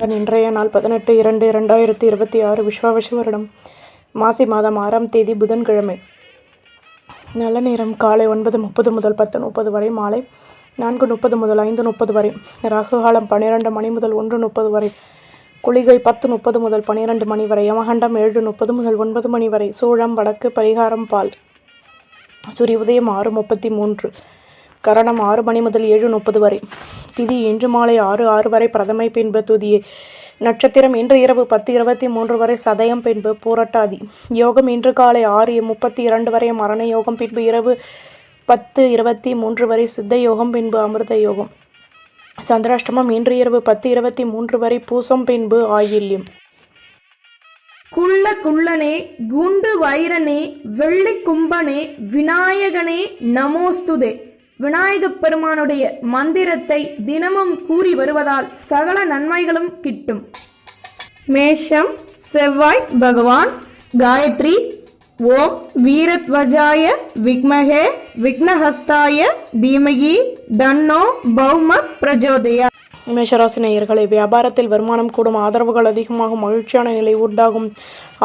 இன்றைய நாள் 18/2/2026 விஸ்வாவசு வருடம் மாசி மாதம் 6ஆம் தேதி புதன்கிழமை. நல்ல நேரம் காலை 9:30 முதல் 10:30 வரை, மாலை 4:30 முதல் 5:30 வரை. ராகு காலம் 12 மணி முதல் 1:30 வரை. குளிகை 10:30 முதல் 12 மணி வரை. யமகண்டம் 7:30 முதல் 9 மணி வரை. சூழம் வடக்கு. பரிகாரம் பால். சூரிய உதயம் 6:33. கரணம் 6 மணி முதல் 7:30 வரை. திதி இன்று மாலை 6:06 வரை பிரதமை, பின்பு துதியை. நட்சத்திரம் இன்று இரவு 10:23 வரை சதயம், பின்பு பூரட்டாதி. யோகம் இன்று காலை 6:32 வரை மரண யோகம், பின்பு இரவு 10:23 வரை சித்த யோகம், பின்பு அமிர்த யோகம். சந்திராஷ்டமம் இன்று இரவு 10:23 வரை பூசம், பின்பு ஆயில்யம். குள்ள குள்ளனே, குண்டு வைரனே, வெள்ளி கும்பனே, விநாயகனே நமோஸ்துதே. விநாயகப் பெருமானுடைய மந்திரத்தை தினமும் கூறி வருவதால் சகல நன்மைகளும் கிட்டும். மேஷம் செவ்வாய் பகவான். காயத்ரி. ஓம் வீரத்வஜாய விக்மஹே விக்னஹஸ்தாய தீமகி தன்னோ பௌம பிரஜோதயா. மேஷராசி நேயர்களே, வியாபாரத்தில் வருமானம் கூடும், ஆதரவுகள் அதிகமாகும், மகிழ்ச்சியான நிலை உண்டாகும்.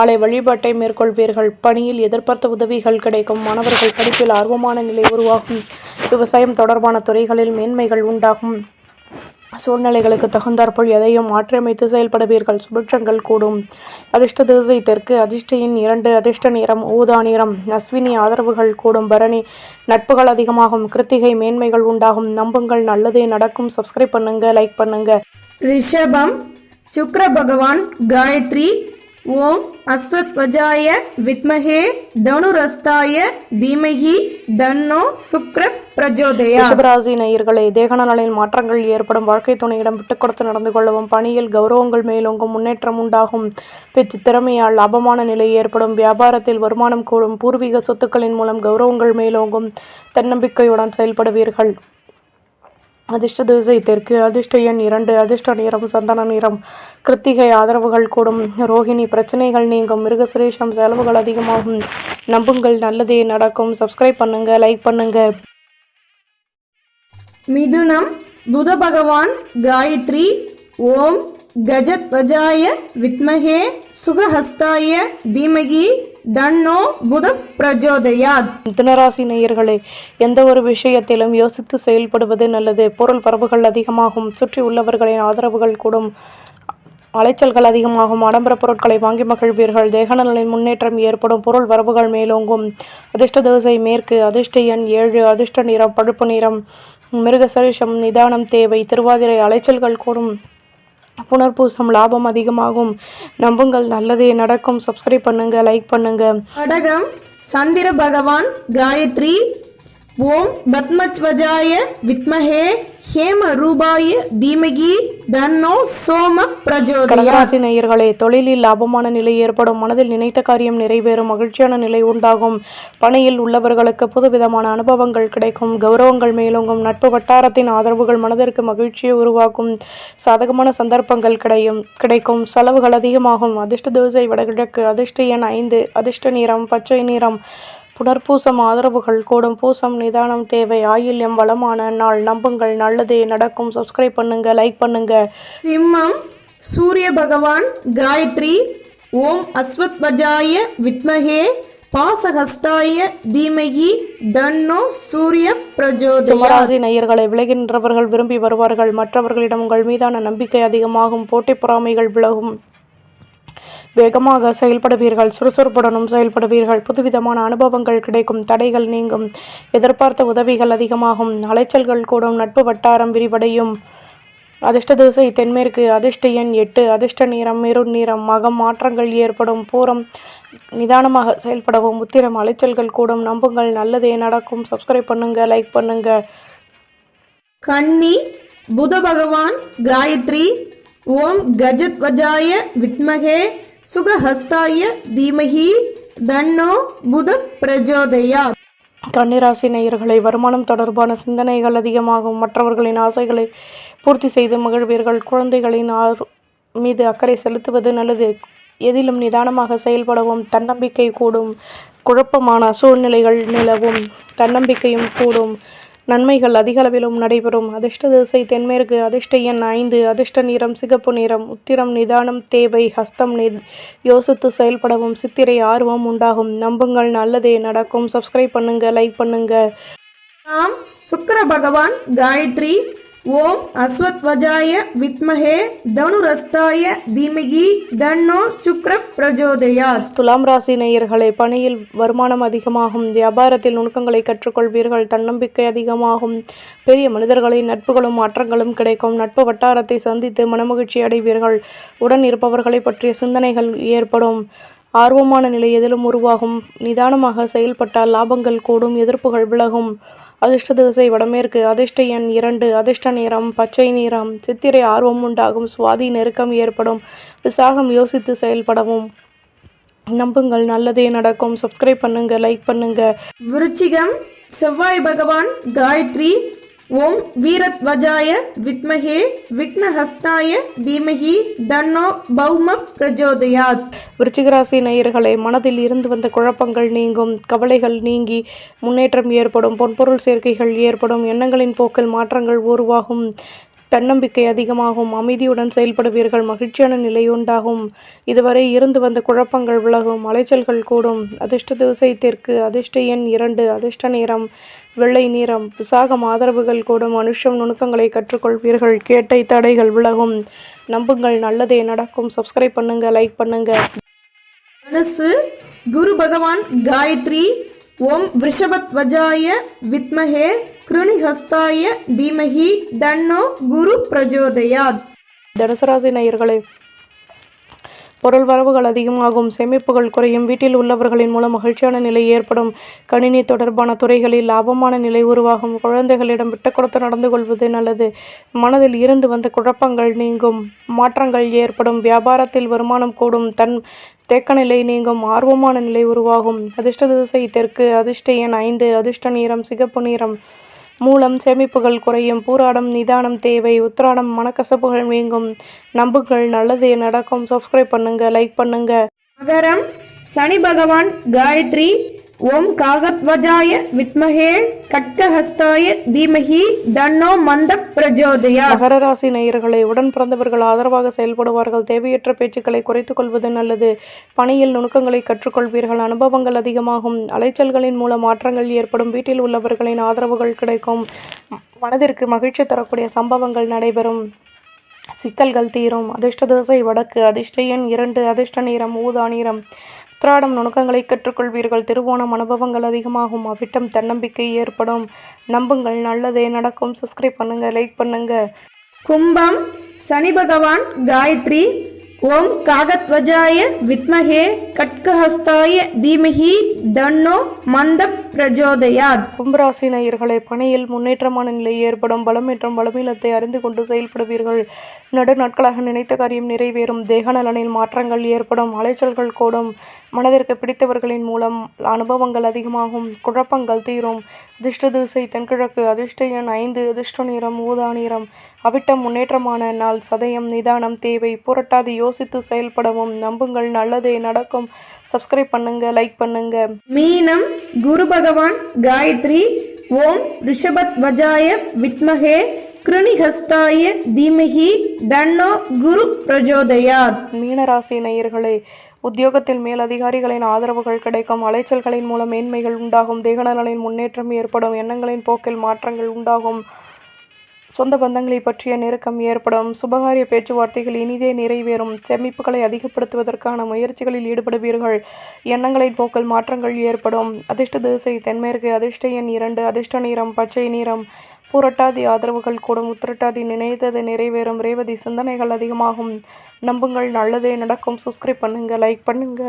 ஆலை வழிபாட்டை மேற்கொள்வீர்கள். பணியில் எதிர்பார்த்த உதவிகள் கிடைக்கும். மாணவர்கள் படிப்பில் ஆர்வமான நிலை உருவாகும். விவசாயம் தொடர்பான துறைகளில் மேன்மைகள் உண்டாகும். சூழ்நிலைகளுக்கு தகுந்தாற்போல் எதையும் மாற்றியமைத்து செயல்படுவீர்கள். சுபிட்சங்கள் கூடும். அதிர்ஷ்ட திசை தெற்கு. அதிர்ஷ்ட எண் 2. அதிர்ஷ்ட நிறம் ஊதா நிறம். அஸ்வினி ஆதரவுகள் கூடும். பரணி நட்புகள் அதிகமாகும். கிருத்திகை மேன்மைகள் உண்டாகும். நம்புங்கள், நல்லதே நடக்கும். சப்ஸ்கிரைப் பண்ணுங்க, லைக் பண்ணுங்க. ரிஷபம் சுக்ர பகவான். காயத்ரி. ஓம் அஸ்வத்வஜாய வித்மஹே தனுரஸ்தாய தீமஹி தன்னோ சுக்ர பிரஜோதயா. ரிஷபராசி நேயர்களே, தேக நலனில் மாற்றங்கள் ஏற்படும். வாழ்க்கை துணையிடம் விட்டுக் கொடுத்து நடந்து கொள்ளவும். பணியில் கௌரவங்கள் மேலோங்கும். முன்னேற்றம் உண்டாகும். பேச்சு திறமையால் லாபமான நிலை ஏற்படும். வியாபாரத்தில் வருமானம் கூடும். பூர்வீக சொத்துக்களின் மூலம் கௌரவங்கள் மேலோங்கும். தன்னம்பிக்கையுடன் செயல்படுவீர்கள். அதிர்ஷ்ட திசை தெற்கு. அதிர்ஷ்ட எண் 2. அதிர்ஷ்ட நிறம் சந்தன நிறம். கிருத்திகை ஆதரவுகள் கூடும். ரோகிணி பிரச்சனைகள் நீங்கும். மிருகசிரேஷம் செலவுகள் அதிகமாகும். நம்புங்கள், நல்லதே நடக்கும். சப்ஸ்கிரைப் பண்ணுங்க, லைக் பண்ணுங்க. மிதுனம் புத பகவான். காயத்ரி. ஓம் கஜத்வஜாய வித்மஹே சுகஹஸ்தாய தீமகி தன்னோ புத பிரஜோதயாத். மிதுனராசி நேயர்களே, எந்த ஒரு விஷயத்திலும் யோசித்து செயல்படுவது நல்லது. பொருள் வரவுகள் அதிகமாகும். சுற்றி உள்ளவர்களின் ஆதரவுகள் கூடும். அலைச்சல்கள் அதிகமாகும். ஆடம்பர பொருட்களை வாங்கி மகிழ்வீர்கள். தேகநலனின் முன்னேற்றம் ஏற்படும். பொருள் வரவுகள் மேலோங்கும். அதிர்ஷ்ட திசை மேற்கு. அதிர்ஷ்ட எண் 7. அதிர்ஷ்ட நிறம் பழுப்பு நிறம். மிருகசரிஷம் நிதானம் தேவை. திருவாதிரை அலைச்சல்கள் கூடும். புனர்பூசம் லாபம் அதிகமாகும். நம்புங்கள், நல்லதே நடக்கும். சப்ஸ்கிரைப் பண்ணுங்க, லைக் பண்ணுங்க. கடகம் சந்திர பகவான். காயத்ரி. ஓம் பத்மத்வஜாய வித்மஹே ஹேம ரூபாய தீமகி தன்னோ சோம பிரஜோதயா. கடகராசி நேயர்களே, தொழிலில் லாபமான நிலை ஏற்படும். மனதில் நினைத்த காரியம் நிறைவேறும். மகிழ்ச்சியான நிலை உண்டாகும். பணியில் உள்ளவர்களுக்கு புதுவிதமான அனுபவங்கள் கிடைக்கும். கௌரவங்கள் மேலோங்கும். நட்பு வட்டாரத்தின் ஆதரவுகள் மனதிற்கு மகிழ்ச்சியை உருவாக்கும். சாதகமான சந்தர்ப்பங்கள் கிடைக்கும். செலவுகள் அதிகமாகும். அதிர்ஷ்ட திசை வடகிழக்கு. அதிர்ஷ்ட எண் 5. அதிர்ஷ்ட நிறம் பச்சை நிறம். புனர்பூசம் ஆதரவுகள் கூடும். பூசம் நிதானம் தேவை. ஆயில்யம் வளமான நாள். நம்புங்கள், நல்லதே நடக்கும். சப்ஸ்கிரைப் பண்ணுங்க, லைக் பண்ணுங்க. சிம்மம் சூரிய பகவான். காயத்ரி. ஓம் அஸ்வத்வஜாய வித்மஹே பாசஹஸ்தாய தீமஹி தன்னோ சூரிய பிரஜோதயா. சிம்மராசி நேயர்களை, விலகின்றவர்கள் விரும்பி வருவார்கள். மற்றவர்களிடம் உங்கள் மீதான நம்பிக்கை அதிகமாகும். போட்டி பொறாமைகள் விலகும். வேகமாக செயல்படுவீர்கள். சுறுசுறுப்புடனும் செயல்படுவீர்கள். புதுவிதமான அனுபவங்கள் கிடைக்கும். தடைகள் நீங்கும். எதிர்பார்த்த உதவிகள் அதிகமாகும். அலைச்சல்கள் கூடும். நட்பு வட்டாரம் விரிவடையும். அதிர்ஷ்ட திசை தென்மேற்கு. அதிர்ஷ்ட எண் 8. அதிர்ஷ்ட நிறம் மெரூன் நிறம். மகம் மாற்றங்கள் ஏற்படும். பூரம் நிதானமாக செயல்படவும். உத்திரம் அலைச்சல்கள் கூடும். நம்புங்கள், நல்லதே நடக்கும். சப்ஸ்கிரைப் பண்ணுங்க, லைக் பண்ணுங்க. கன்னி புத பகவான். காயத்ரி. ஓம் கஜத்வஜாய வித்மஹே சுகஹஸ்தாய தீமஹி தன்னோ புத பிரஜோதயா. கன்னிராசி நேயர்களை, வருமானம் தொடர்பான சிந்தனைகள் அதிகமாகும். மற்றவர்களின் ஆசைகளை பூர்த்தி செய்து மகிழ்வீர்கள். குழந்தைகளின் மீது அக்கறை செலுத்துவது நல்லது. எதிலும் நிதானமாக செயல்படவும். தன்னம்பிக்கை கூடும். குழப்பமான சூழ்நிலைகள் நிலவும். தன்னம்பிக்கையும் கூடும். நன்மைகள் அதிகளவிலும் நடைபெறும். அதிர்ஷ்ட திசை தென்மேற்கு. அதிர்ஷ்ட எண் 5. அதிர்ஷ்ட நிறம் சிகப்பு நிறம். உத்திரம் நிதானம் தேவை. ஹஸ்தம் யோசித்து செயல்படவும். சித்திரை ஆர்வம் உண்டாகும். நம்புங்கள், நல்லதே நடக்கும். சப்ஸ்கிரைப் பண்ணுங்க, லைக் பண்ணுங்க. நாம் சுக்கிர பகவான் காயத்ரி. ஓம் அஸ்வத்வஜாய வித்மஹே தனுரஸ்தாய தீமகி தன்னோ சுக்ர பிரஜோதயாத். துலாம் ராசி நேயர்களே, பணியில் வருமானம் அதிகமாகும். வியாபாரத்தில் நுணுக்கங்களை கற்றுக்கொள்வீர்கள். தன்னம்பிக்கை அதிகமாகும். பெரிய மனிதர்களின் நட்புகளும் மாற்றங்களும் கிடைக்கும். நட்பு வட்டாரத்தை சந்தித்து மனமகிழ்ச்சி அடைவீர்கள். உடன் இருப்பவர்களை பற்றிய சிந்தனைகள் ஏற்படும். ஆர்வமான நிலை எதிலும் உருவாகும். நிதானமாக செயல்பட்டால் லாபங்கள் கூடும். எதிர்ப்புகள் விலகும். அதிர்ஷ்ட திசை வடமேற்கு. அதிர்ஷ்ட எண் 2. அதிர்ஷ்ட நிறம் பச்சை நிறம். சித்திரை ஆர்வம் உண்டாகும். சுவாதி நெருக்கம் ஏற்படும். விசாகம் யோசித்து செயல்படவும். நம்புங்கள், நல்லதே நடக்கும். சப்ஸ்கிரைப் பண்ணுங்க, லைக் பண்ணுங்க. விருச்சிகம் செவ்வாய் பகவான் காயத்ரி. ஓம் வீரத்வஜாய வித்மஹே விக்னஹஸ்தாய தீமஹி தன்னோ பௌம பிரஜோதயாத். விருச்சிக ராசி நேயர்களே, மனதில் இருந்து வந்த குழப்பங்கள் நீங்கும். கவலைகள் நீங்கி முன்னேற்றம் ஏற்படும். பொன்பொருள் சேர்க்கைகள் ஏற்படும். எண்ணங்களின் போக்கில் மாற்றங்கள் உருவாகும். தன்னம்பிக்கை அதிகமாகும். அமைதியுடன் செயல்படுவீர்கள். மகிழ்ச்சியான நிலை உண்டாகும். இதுவரை இருந்து வந்த குழப்பங்கள் விலகும். அலைச்சல்கள் கூடும். அதிர்ஷ்ட திசை தெற்கு. அதிர்ஷ்ட எண் 2. அதிர்ஷ்ட நிறம் வெள்ளை நிறம். விசாகம் ஆதரவுகள் கூடும். மனுஷம் நுணுக்கங்களை கற்றுக்கொள்வீர்கள். கேட்டை தடைகள் விலகும். நம்புங்கள், நல்லதே நடக்கும். சப்ஸ்கிரைப் பண்ணுங்க, லைக் பண்ணுங்க. தனுசு குரு பகவான் காயத்ரி. ஓம் விருஷபத்வஜாய வித்மஹே கிருணிஹஸ்தாய தீமஹி தன்னோ குரு பிரஜோதயாத். தனுசு ராசி நேயர்களே, பொருள் வரவுகள் அதிகமாகும். சேமிப்புகள் குறையும். வீட்டில் உள்ளவர்களின் மூலம் மகிழ்ச்சியான நிலை ஏற்படும். கணினி தொடர்பான துறைகளில் லாபமான நிலை உருவாகும். குழந்தைகளிடம் விட்டு கொடுத்து நடந்து கொள்வது நல்லது. மனதில் இருந்து வந்த குழப்பங்கள் நீங்கும். மாற்றங்கள் ஏற்படும். வியாபாரத்தில் வருமானம் கூடும். தேக்க நிலை நீங்கும். ஆர்வமான நிலை உருவாகும். அதிர்ஷ்ட திசை தெற்கு. அதிர்ஷ்ட எண் 5. அதிர்ஷ்ட நிறம் சிகப்பு நிறம். மூலம் சேமிப்புகள் குறையும். பூராடம் நிதானம் தேவை. உத்திராடம் மனக்கசப்புகள் நீங்கும். நம்புங்கள், நல்லதே நடக்கும். சப்ஸ்கிரைப் பண்ணுங்க, லைக் பண்ணுங்க. மகரம் சனி பகவான் காயத்ரி. ஓம் காகத்வஜாய வித்மஹே கட்கஹஸ்தாய தீமஹி தன்னோ மந்த பிரஜோதயாத். மகர ராசி நேயர்களே, உடன் பிறந்தவர்கள் ஆதரவாக செயல்படுவார்கள். தேவையற்ற பேச்சுக்களை குறைத்துக் கொள்வது நல்லது. பணியில் நுணுக்கங்களை கற்றுக்கொள்வீர்கள். அனுபவங்கள் அதிகமாகும். அலைச்சல்களின் மூலம் மாற்றங்கள் ஏற்படும். வீட்டில் உள்ளவர்களின் ஆதரவுகள் கிடைக்கும். மனதிற்கு மகிழ்ச்சி தரக்கூடிய சம்பவங்கள் நடைபெறும். சிக்கல்கள் தீரும். அதிர்ஷ்ட திசை வடக்கு. அதிர்ஷ்ட எண் 2. அதிர்ஷ்ட நிறம் ஊதா நிறம். உத்திராடம் நுணுக்கங்களை கற்றுக்கொள்வீர்கள். திருவோணம் அனுபவங்கள் அதிகமாகும். அவிட்டம் தன்னம்பிக்கை ஏற்படும். நம்புங்கள், நல்லதே நடக்கும். சப்ஸ்கிரைப் பண்ணுங்க, லைக் பண்ணுங்க. கும்பம் சனி பகவான் காயத்ரி. ஓம் காகத்வஜாய வித்மஹே கட்கஹஸ்தாய தீமஹி தன்னோ மந்த பிரஜோதயாத். கும்பராசி நேயர்களே, பணியில் முன்னேற்றமான நிலை ஏற்படும். பலம் மற்றும் பலவீனத்தை அறிந்து கொண்டு செயல்படுவீர்கள். நடு நாட்களாக நினைத்த காரியம் நிறைவேறும். தேக நலனில் மாற்றங்கள் ஏற்படும். அலைச்சல்கள் கூடும். மனதிற்கு பிடித்தவர்களின் மூலம் அனுபவங்கள் அதிகமாகும். குழப்பங்கள் தீரும். அதிர்ஷ்ட திசை தென்கிழக்கு. அதிர்ஷ்ட எண் 5. அதிர்ஷ்ட நிறம் ஊதா நிறம். அவிட்டம் முன்னேற்றமான நாள். சதயம் நிதானம் தேவை. புரட்டாதி யோசித்து செயல்படவும். நம்புங்கள், நல்லதே நடக்கும். சப்ஸ்கிரைப் பண்ணுங்க, லைக் பண்ணுங்க. மீனம் குரு பகவான் காயத்ரி. ஓம் ரிஷபத்வஜாய வித்மஹே கிருணிஹஸ்தாய தீமஹி தன்னோ குரு பிரஜோதயாத். மீனராசி நேயர்களே, உத்தியோகத்தில் மேல் அதிகாரிகளின் ஆதரவுகள் கிடைக்கும். அலைச்சல்களின் மூலம் மேன்மைகள் உண்டாகும். தேகநலனின் முன்னேற்றம் ஏற்படும். எண்ணங்களின் போக்கில் மாற்றங்கள் உண்டாகும். சொந்த பந்தங்களை பற்றிய நெருக்கம் ஏற்படும். சுபகாரிய பேச்சுவார்த்தைகள் இனிதே நிறைவேறும். சேமிப்புகளை அதிகப்படுத்துவதற்கான முயற்சிகளில் ஈடுபடுவீர்கள். எண்ணங்களின் போக்கில் மாற்றங்கள் ஏற்படும். அதிர்ஷ்ட திசை தென்மேற்கு. அதிர்ஷ்ட எண் 2. அதிர்ஷ்ட நிறம் பச்சை நிறம். புரட்டாதி ஆதரவுகள் கூடும். உத்திரட்டாதி நினைத்தது நிறைவேறும். ரேவதி சிந்தனைகள் அதிகமாகும். நம்புங்கள், நல்லதே நடக்கும். சப்ஸ்கிரைப் பண்ணுங்க, லைக் பண்ணுங்க.